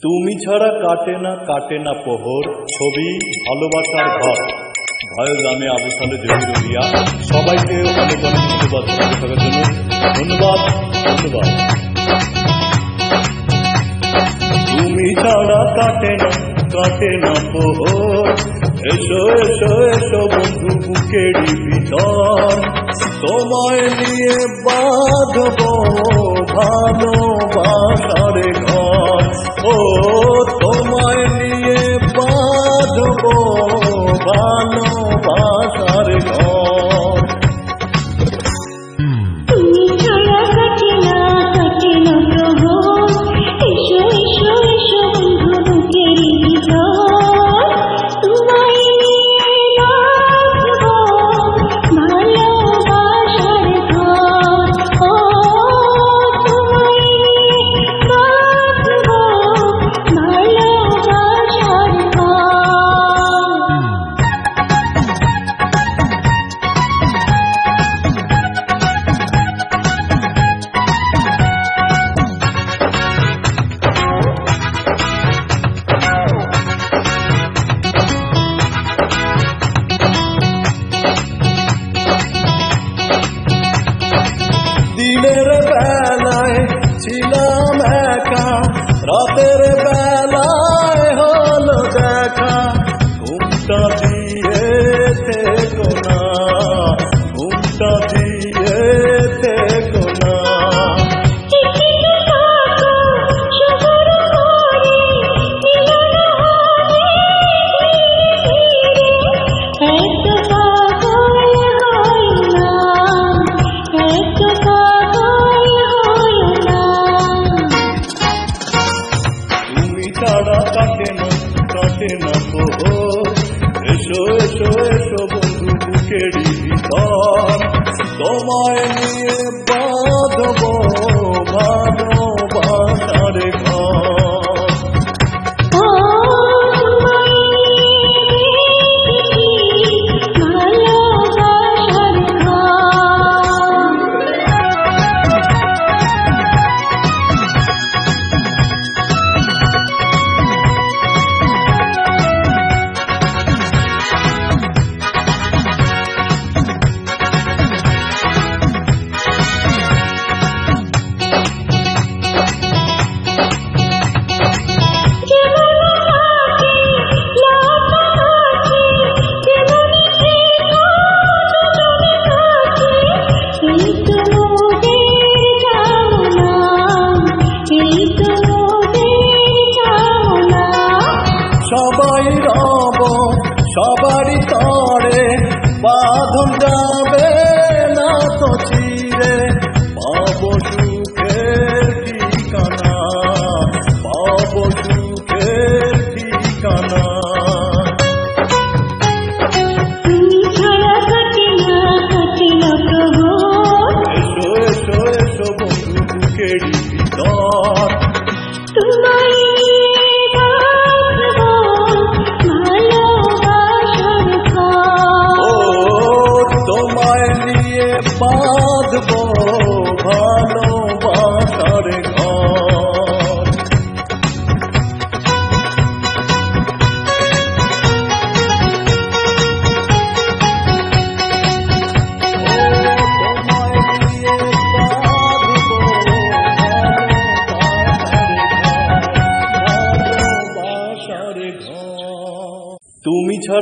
তুমি ছাড়া কাটে না প্রহর, ছবি ভালোবাসার ঘর। ভয়েস আমি আবু সালে জহির রিয়া। সবাইকে অনেক অনেক ধন্যবাদ থাকার জন্য। ধন্যবাদ ধন্যবাদ। তুমি ছাড়া কাটে না প্রহর, এসো এসো এসো বন্ধু বুকেরই ভিতর। তোমায় নিয়ে বাঁধব ভালোবাসার ঘর, ও তোমায় নিয়ে বাঁধব ভালোবাসার ঘর। তুমি ছাড়া কাটে না প্রহর, এসো এসো এসো বন্ধু বুকেরই ভিতর। তোমায় নিয়ে বাঁধব ভালোবাসার ঘর, ও তোমায় নিয়ে বাঁধব ভালোবাসার ঘর। দিনের বেলায় ছিলাম একা, রাতের বেলায় হলো দেখা। ঘুমটা দিয়ে থেকো না, ঘুমটা দিয়ে থেকো না। তুমি ছাড়া কাটে না প্রহর, এসো এসো এসো বন্ধু বুকেরই ভিতর। তোমায় নিয়ে বাঁধব ভালোবাসার ঘর। সবাই রব সবারই তরে, বাঁধন যাবে না তো চিরে। পাবো সুখের ঠিকানা, পাবো সুখের ঠিকানা। তুমি ছাড়া কাটে না প্রহর, এসো এসো এসো বন্ধু বুকেরই ভিতর। তোমায় নিয়ে বাঁধব ভালোবাসার ঘর, ও তোমায় নিয়ে বাঁধব ভালোবাসার ঘর। তুমি ছাড়া